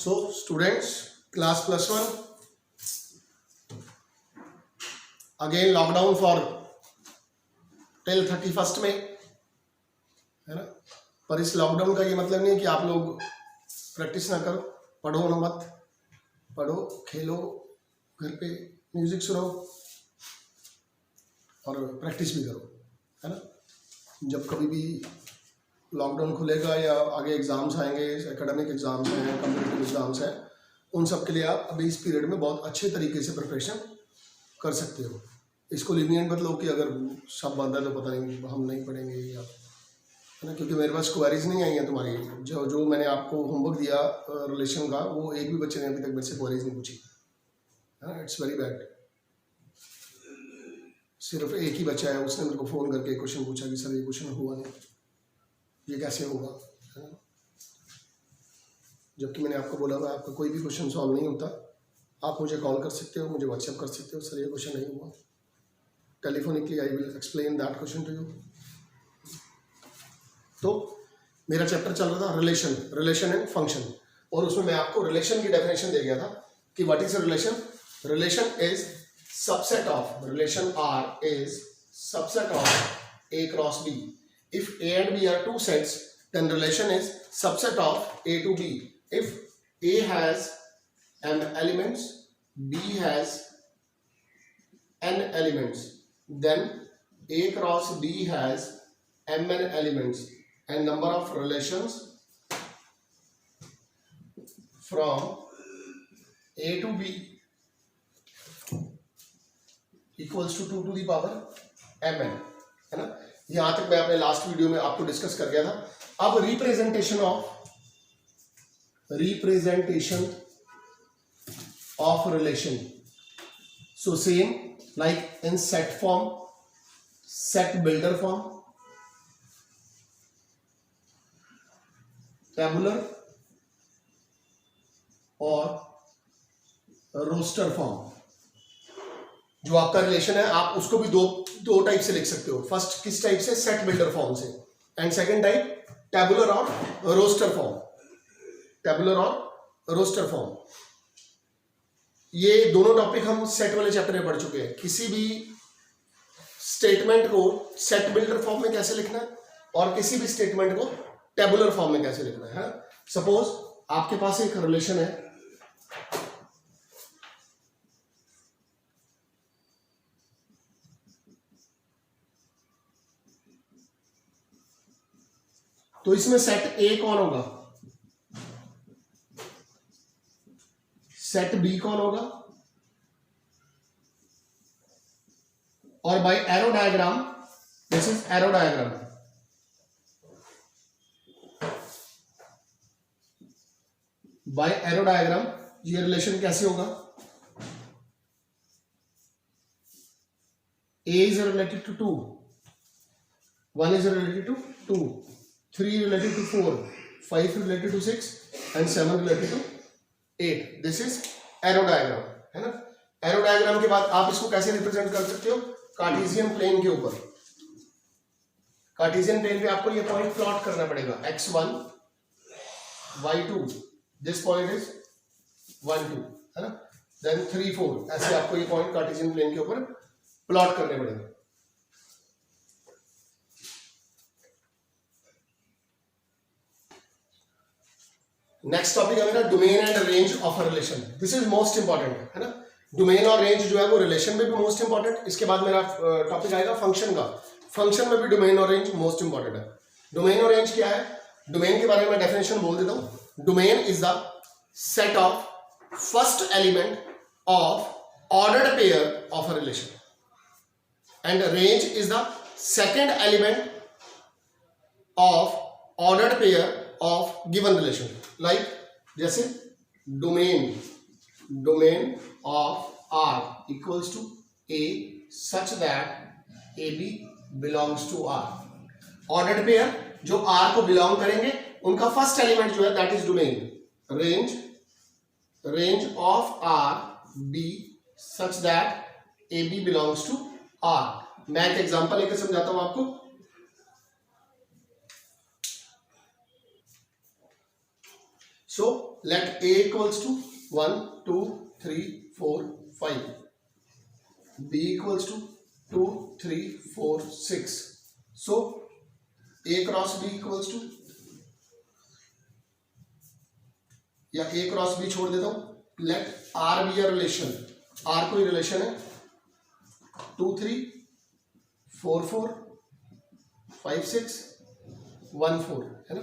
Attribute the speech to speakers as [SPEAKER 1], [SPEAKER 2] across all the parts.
[SPEAKER 1] So students, class +1 again lockdown for till 31st में है ना। पर इस लॉकडाउन का ये मतलब नहीं है कि आप लोग प्रैक्टिस ना करो, पढ़ो ना मत, पढ़ो खेलो, घर पे म्यूजिक सुनो और प्रैक्टिस भी करो, है ना। जब कभी भी लॉकडाउन खुलेगा या आगे एग्ज़ाम्स आएंगे, एकेडमिक एग्ज़ाम्स हैं, कॉम्पिटिटिव एग्ज़ाम्स हैं, उन सब के लिए आप अभी इस पीरियड में बहुत अच्छे तरीके से प्रिपरेशन कर सकते हो। इसको लीनियंट मतलब कि अगर सब बंद है तो पता नहीं हम नहीं पढ़ेंगे या, है ना, क्योंकि मेरे पास क्वेरीज नहीं आई हैं तुम्हारी। जो मैंने आपको होमवर्क दिया रिलेशन का, वो एक भी बच्चे ने अभी तक मेरे से क्वेरीज नहीं पूछी, है ना। It's very bad. सिर्फ एक ही बच्चा है, उसने मेरे को फ़ोन करके क्वेश्चन पूछा कि सर ये क्वेश्चन हुआ नहीं, ये कैसे होगा, है ना। जबकि मैंने आपको बोला था आपका कोई भी क्वेश्चन सॉल्व नहीं होता, आप मुझे कॉल कर सकते हो, मुझे व्हाट्सएप कर सकते हो, सर ये क्वेश्चन नहीं हुआ, telephonically I will explain that question to you. तो मेरा चैप्टर चल रहा था रिलेशन एंड फंक्शन, और उसमें मैं आपको रिलेशन की डेफिनेशन दे गया था कि what is relation. Relation is subset of, relation R is subset of A cross B. If A and B are two sets, then relation is subset of A to B. If A has m elements, B has n elements, then A cross B has mn elements, and number of relations from A to B equals to 2 to the power mn, है ना। यहां तक मैं अपने last video में आपको discuss कर गया था। अब representation of relation, so same like in set form, set builder form, tabular और रोस्टर फॉर्म। जो आपका रिलेशन है आप उसको भी दो टाइप से लिख सकते हो। फर्स्ट किस टाइप से, सेट बिल्डर फॉर्म से, एंड सेकंड टाइप टेबुलर और रोस्टर फॉर्म, टेबुलर और रोस्टर फॉर्म। ये दोनों टॉपिक हम सेट वाले चैप्टर में पढ़ चुके हैं। किसी भी स्टेटमेंट को सेट बिल्डर फॉर्म में कैसे लिखना है और किसी भी स्टेटमेंट को टेबुलर फॉर्म में कैसे लिखना है। सपोज आपके पास एक रिलेशन है, तो इसमें सेट ए कौन होगा, सेट बी कौन होगा, और by arrow diagram, this is arrow diagram, by arrow diagram ये रिलेशन कैसे होगा। A is related to 2, 1 is related to 2, 3 related to 4, 5 related to 6 and 7 related to 8. This is arrow diagram, है ना। Arrow diagram के बाद आप इसको कैसे रिप्रेजेंट कर सकते हो, कार्टेशियन प्लेन के ऊपर। कार्टेशियन प्लेन पे आपको ये पॉइंट प्लॉट करना पड़ेगा, x1 y2, this point is 1 2, है ना, देन 3 4, ऐसे आपको ये पॉइंट कार्टेशियन प्लेन के ऊपर प्लॉट करने पड़ेंगे। नेक्स्ट टॉपिक है मेरा domain and range of a relation. This is most important, है ना। डोमेन और रेंज जो है वो रिलेशन में भी मोस्ट इंपॉर्टेंट। इसके बाद मेरा टॉपिक आएगा फंक्शन का। फंक्शन में भी डोमेन और रेंज मोस्ट इंपॉर्टेंट है। डोमेन और रेंज क्या है, डोमेन के बारे में डेफिनेशन बोल देता हूं। Domain is the set of first element of ordered pair of a relation, and range is the second element of ordered pair of given relation. Like जैसे domain of R equals to A such that AB belongs to R. Ordered pair जो R को belong करेंगे उनका first element जो है that is domain. Range of R B such that AB belongs to R. मैं एक example लेकर समझाता हूं आपको। So let A equals to 1 2 3 4 5, b equals to 2 3 4 6. So a cross b equals to, या a क्रॉस b छोड़ देता हूं, let r be a relation, r कोई रिलेशन है 2 3 4 4 5 6 1 4, है ना।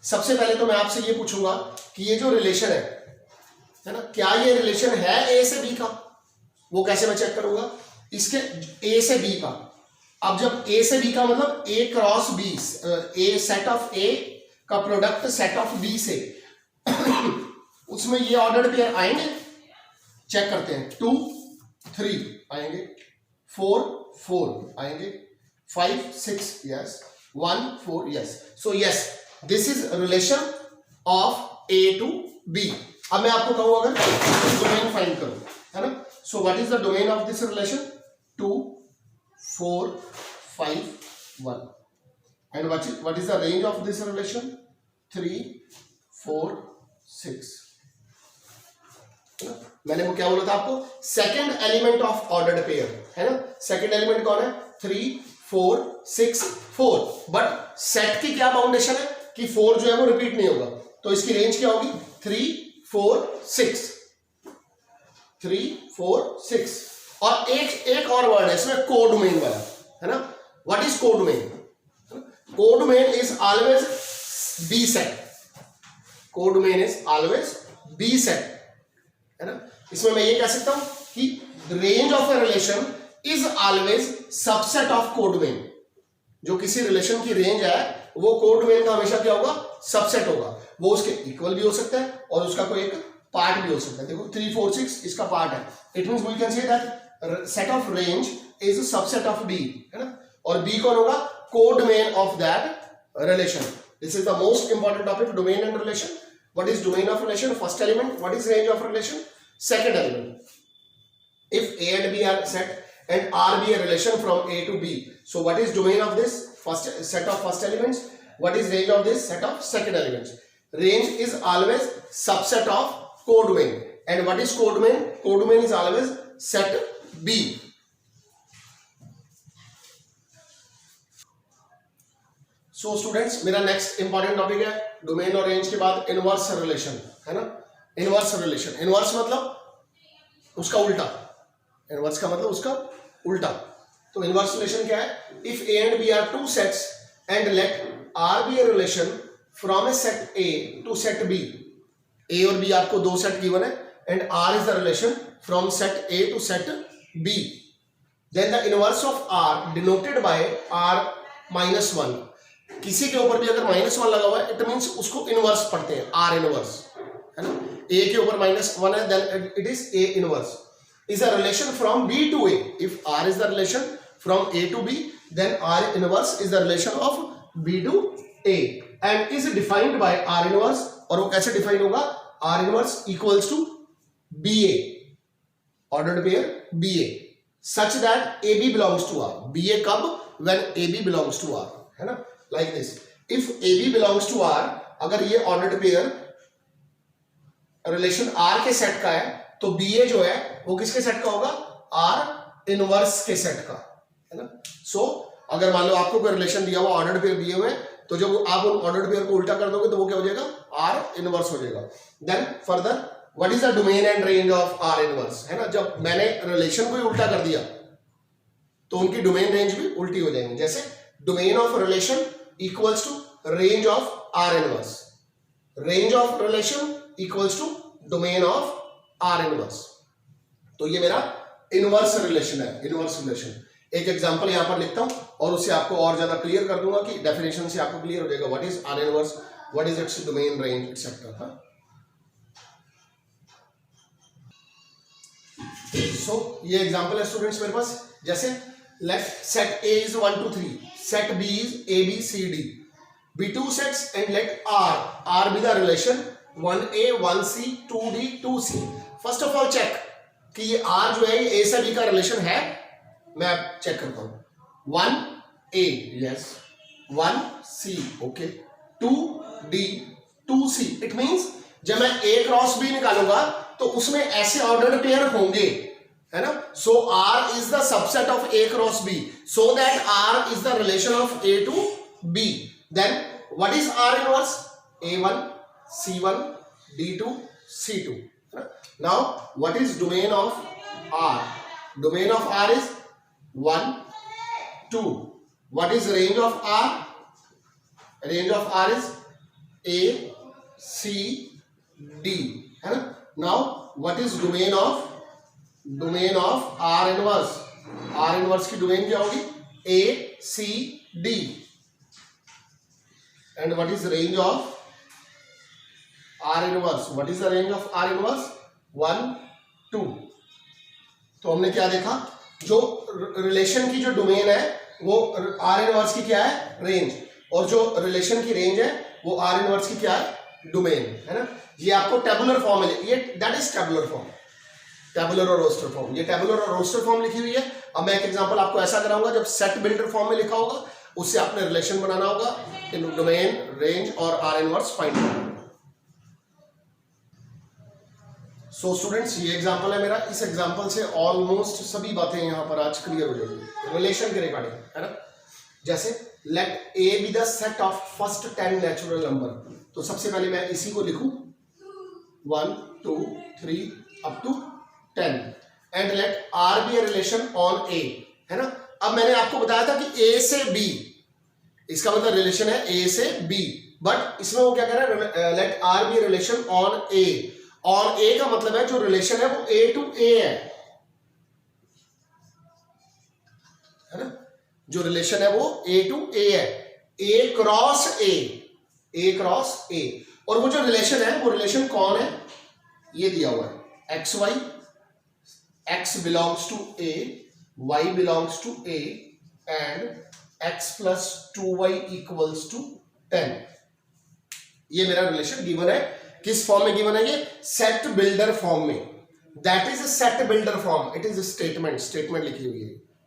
[SPEAKER 1] सबसे पहले तो मैं आपसे ये पूछूंगा कि ये जो रिलेशन है ना, क्या ये रिलेशन है ए से बी का? वो कैसे मैं चेक करूंगा? इसके ए से बी का, अब जब ए से बी का मतलब A cross B, A set of A का प्रोडक्ट सेट ऑफ बी से उसमें ये ऑर्डर्ड पेयर आएंगे, चेक करते हैं। 2 3 आएंगे, 4 4 आएंगे, 5 6 yes, 1 4 yes. So yes, this is relation of A to B. अब मैं आपको कहूं अगर डोमेन फाइंड करूं, है ना, so what is the domain of this relation? 2 4 5 1, and what is the range of this relation? 3 4 6, है ना। मैंने वो क्या बोला था आपको? Second element of ordered pair, है ना। सेकेंड एलिमेंट कौन है? 3 4 6 4, बट सेट की क्या बाउंडेशन है कि 4 जो है वो रिपीट नहीं होगा, तो इसकी रेंज क्या होगी? 3 4 6, 3 4 6। और एक और वर्ड है इसमें, कोडोमेन वाला, है ना। What is codomain? Codomain is always be set, codomain is always be set, है ना। इसमें मैं ये कह सकता हूं कि range of a relation is always subset of codomain. जो किसी रिलेशन की रेंज है वो कोडोमेन का हमेशा क्या होगा? सबसेट होगा। वो उसके इक्वल भी हो सकता है और उसका कोई एक पार्ट भी हो सकता है। देखो 3 4 6 इसका पार्ट है, it means we can say that set of range is a subset of B, है ना। और बी कौन होगा? Codomain of that relation. This is the most important topic, domain and relation. What is domain of relation? First element. What is range of relation? Second element. If A and B are set and R be a relation from A to B, so what is domain of this first set of first elements? What is range of this set of second elements? Range is always subset of codomain, and what is codomain? Codomain is always set B. So students, मेरा next important topic है domain और range के बाद inverse relation, है ना। inverse relation, inverse मतलब उसका उल्टा, इनवर्स का मतलब उसका उल्टा। तो इनवर्स रिलेशन क्या है? If A and B are two sets and let R be a relation from a set A to set B, A और बी आपको दो सेट गिवन है and R is the relation from set A to set B, then the inverse of R denoted by R minus 1। किसी के ऊपर भी अगर -1 लगा हुआ है इट मींस उसको इनवर्स पढ़ते हैं, आर इनवर्स, है ना। ए के ऊपर -1 है then it is a inverse. is a relation from B to A. If R is the relation from A to B, then R inverse is the relation of B to A and is defined by R inverse। और वो कैसे define होगा? R inverse equals to BA, ordered pair BA, such that AB belongs to R। BA कब? When AB belongs to R, है ना, like this। If AB belongs to R, अगर ये ordered pair relation R के set का है तो BA जो है वो किसके सेट का होगा? R इनवर्स के सेट का, है ना। सो अगर मान लो आपको कोई रिलेशन दिया हुआ, ऑर्डर्ड पेयर दिए हुए, तो जब आप उन ऑर्डर्ड पेयर को उल्टा कर दोगे तो वो क्या हो जाएगा? R इनवर्स हो जाएगा। Then further what is the domain and range of R inverse, है ना। जब मैंने रिलेशन को ही उल्टा कर दिया तो उनकी डोमेन रेंज भी उल्टी हो जाएंगी। जैसे domain of relation equals to range of R inverse, range of relation equals to domain of R inverse. तो ये मेरा इनवर्स रिलेशन है, इनवर्स रिलेशन। एक एग्जांपल यहां पर लिखता हूं और उससे आपको और ज्यादा क्लियर कर दूंगा कि डेफिनेशन से आपको क्लियर हो जाएगा what is R inverse, what is its domain range etcetera. So ये एग्जांपल है स्टूडेंट्स मेरे पास। जैसे let set A is 1 2 3, set B is A B C D, be two sets and let R be the relation 1A 1C 2D 2C। First of all check कि ये R जो है ये A से B का relation है। मैं check करता हूं। 1A yes, 1C okay, 2D 2C, it means जब मैं A क्रॉस B निकालूंगा तो उसमें ऐसे ऑर्डर्ड पेयर होंगे, है ना। So R is the subset of A cross B, so that R is the relation of A to B. Then what is R inverse? A1 C1 D2 C2. Now what is domain of R? Domain of R is 1, 2. What is range of R? Range of R is A, C, D. है ना? Now what is domain of R inverse? R inverse की domain क्या होगी? A, C, D. And what is range of R inverse? What is the range of R inverse? 1, 2. तो हमने क्या देखा, जो रिलेशन की जो डोमेन है वो आर इनवर्स की क्या है? रेंज. और जो रिलेशन की रेंज है वो आर इनवर्स की क्या है? डोमेन, है ना. ये आपको टेबुलर फॉर्म है, ये that is tabular form, tabular और रोस्टर फॉर्म. ये टेबुलर और रोस्टर फॉर्म लिखी हुई है. अब मैं एक एग्जांपल आपको ऐसा कराऊंगा, जब सेट बिल्डर फॉर्म में लिखा होगा उससे आपने रिलेशन बनाना होगा, इन डोमेन, रेंज और आर इनवर्स फाइंड करना. सो स्टूडेंट्स, ये एग्जांपल है मेरा. इस एग्जांपल से ऑलमोस्ट सभी बातें यहां पर आज क्लियर हो जाएंगी रिलेशन के रिगार्डिंग, है ना. जैसे let A be the set of first 10 natural number. तो सबसे पहले मैं इसी को लिखूं 1, 2, 3 up to 10 and let R be a relation on A, है ना. अब मैंने आपको बताया था कि ए से बी, इसका मतलब रिलेशन है ए से बी, बट इसमें वो क्या कह रहा है? Let R be a relation on A. और ए का मतलब है जो रिलेशन है वो ए टू ए है ना. जो रिलेशन है वो ए टू ए है, ए क्रॉस ए, ए क्रॉस ए. और वो जो रिलेशन है वो रिलेशन कौन है? ये दिया हुआ है x y, x belongs to A, y belongs to A and x plus 2y equals to 10. ये मेरा रिलेशन गिवन है. किस फॉर्म में गिवन है? ये सेट बिल्डर फॉर्म में. That is set builder form. It is statement, statement लिखी हुई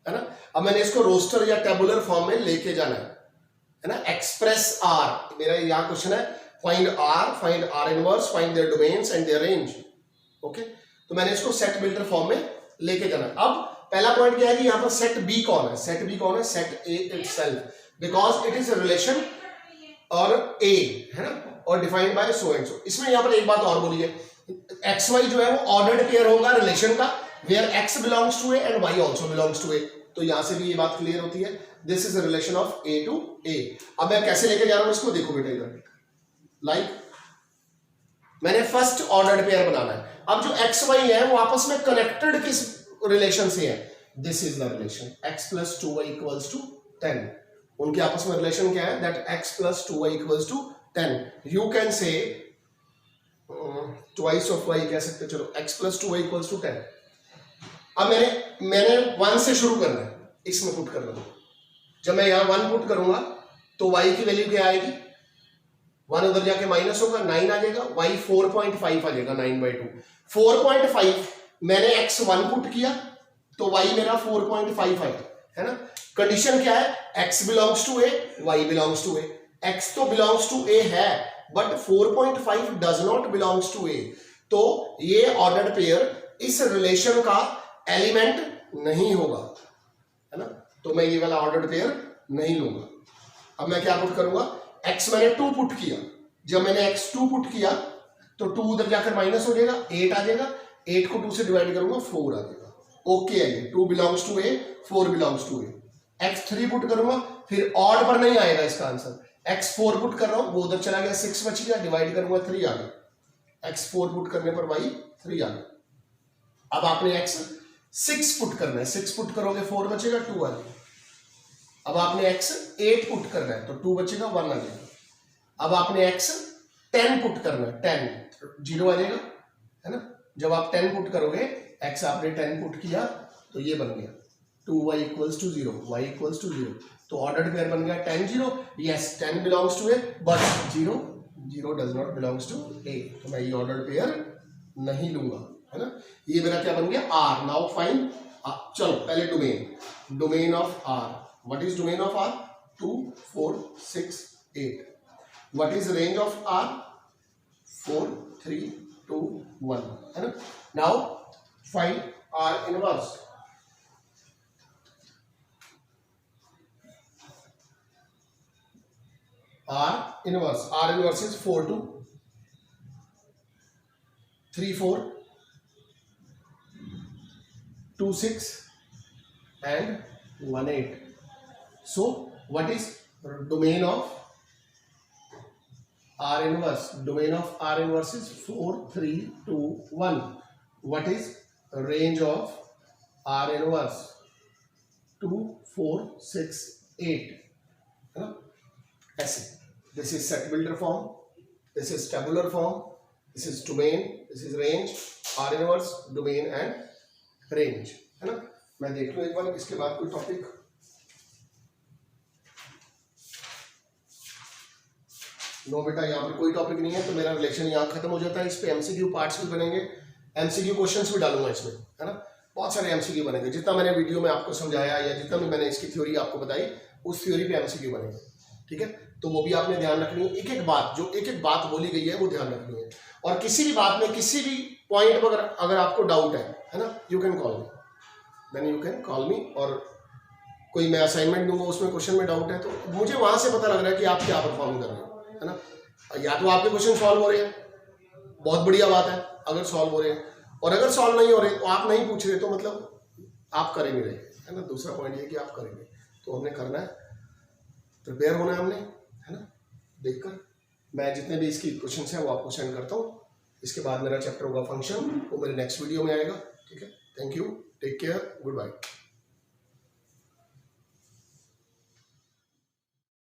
[SPEAKER 1] है ना. अब मैंने इसको रोस्टर या टेबुलर फॉर्म में लेके जाना है ना. एक्सप्रेस आर, मेरा यहाँ क्वेश्चन है find R inverse, find their domains and their range. Okay, तो मैंने इसको सेट बिल्डर फॉर्म में लेके जाना है. अब पहला पॉइंट क्या है कि यहाँ पर सेट बी कौन है? सेट बी कौन है? Set A itself, because it is a relation और ए, है ना, और defined by so and so. इसमें यहां पर एक बात और बोली है, एक्स वाई जो है वो ऑर्डर्ड पेयर होगा रिलेशन का, where X belongs to A and Y also belongs to A. तो यहां से भी ये बात क्लियर होती है. This is a relation of A to A. अब मैं कैसे लेके जा रहा हूं इसको, देखो बेटा इधर. लाइक मैंने फर्स्ट ऑर्डर्ड पेयर बनाना है. अब जो एक्स वाई है वो आपस में कनेक्टेड किस रिलेशन से है? This is the relation x plus 2y equals to 10. उनके आपस में रिलेशन क्या है? That x plus 2y equals to 10. You can say twice of y कह सकते. चलो x plus 2y equals to 10. अब मैंने 1 से शुरू करना है, इसमें पुट करना है. जब मैं यहाँ 1 पुट करूंगा तो y की वैल्यू क्या आएगी? 1 उधर जाके माइनस होगा, 9 आ जाएगा. y 4.5 आ जाएगा, 9/2. 4.5 मैंने x1 पुट किया तो y मेरा 4.5 आएगा, है ना. कंडीशन क्या है? x belongs to A, y belongs to A. x तो बिलोंग्स टू ए है but 4.5 does not belongs to A. तो ये ऑर्डर्ड पेयर इस रिलेशन का एलिमेंट नहीं होगा, है ना. तो मैं ये वाला ऑर्डर्ड पेयर नहीं लूंगा. अब मैं क्या पुट करूंगा? x मैंने 2 पुट किया. जब मैंने x2 पुट किया तो 2 उधर जाकर माइनस हो जाएगा, 8 आ जाएगा. 8 को 2 से डिवाइड करूंगा, 4 आ जाएगा. ओके है ये. 2 belongs to A, 4 belongs to A. x3 put करूंगा, फिर ऑड पर नहीं आएगा इसका आंसर. x4 पुट कर रहा हूं, वो उधर चला गया, 6 बच गया, डिवाइड करूंगा 3 आ गया. x4 पुट करने पर y 3 आ गया. अब आपने x6 पुट करना है, 6 पुट करोगे 4 बचेगा, 2 आ जाएगा. अब आपने x8 पुट करना है तो 2 बचेगा, 1 आ जाएगा. अब आपने x10 पुट करना है, 10 0 आ जाएगा, है ना. जब आप 10 पुट करोगे, x आपने 10 पुट किया तो ये बन गया 2y equals to 0, y equals to 0. तो ऑर्डर्ड पेयर बन गया 10 0. Yes, 10 belongs to A but 0 does not belongs to A. तो मैं ये ऑर्डर्ड पेयर नहीं लूंगा, है ना. ये मेरा क्या बन गया? R. Now find. चलो पहले domain of R. What is domain of R? 2 4 6 8. What is range of R? 4 3 2 1 है ना. Now find R inverse. R inverse is 4 2 3 4 2 6 and 1 8. So what is domain of R inverse? Domain of R inverse is 4 3 2 1. What is range of R inverse? 2 4 6 8. है ना. ऐसे. This is set builder form, this is tabular form, this is domain, this is range, R inverse, domain and range, है ना. मैं देख लूँ एक बार इसके बाद कोई टॉपिक. नो बेटा यहाँ पर कोई टॉपिक नहीं है, तो मेरा रिलेशन यहाँ खत्म हो जाता है. इस पे एमसीक्यू पार्ट्स भी बनेंगे, एमसीक्यू क्वेश्चंस भी डालूंगा इसमें, है ना. बहुत सारे एमसीक्यू बनेंगे. जितना मैंने वीडियो में आपको समझाया या जितना भी मैंने इसकी थ्योरी आपको बताई, उस थ्योरी पे एमसीक्यू बनेंगे. ठीक है, तो वो भी आपने ध्यान रखनी है. एक एक बात, जो एक एक बात बोली गई है वो ध्यान रखनी है. और किसी भी बात में, किसी भी पॉइंट पर अगर आपको डाउट है ना, you can call me, then you can call me. और कोई मैं असाइनमेंट दूंगा, उसमें क्वेश्चन में डाउट है, तो मुझे वहां से पता लग रहा है कि आप क्या परफॉर्म कर रहे हो, है ना. या तो आपके क्वेश्चन सॉल्व हो रहे हैं, बहुत बढ़िया बात है अगर सॉल्व हो रहे हैं, और अगर सॉल्व नहीं हो रहे तो आप नहीं पूछ रहे, तो मतलब आप कर ही नहीं रहे, है ना. दूसरा पॉइंट ये कि आप करेंगे, तो हमने करना है, प्रिपेयर होना है हमने, है ना. देखकर मैं जितने भी इसकी क्वेश्चंस हैं वो आपको सेंड करता हूँ. इसके बाद मेरा चैप्टर होगा फंक्शन, वो मेरे नेक्स्ट वीडियो में आएगा. ठीक है, thank you, take care, good bye.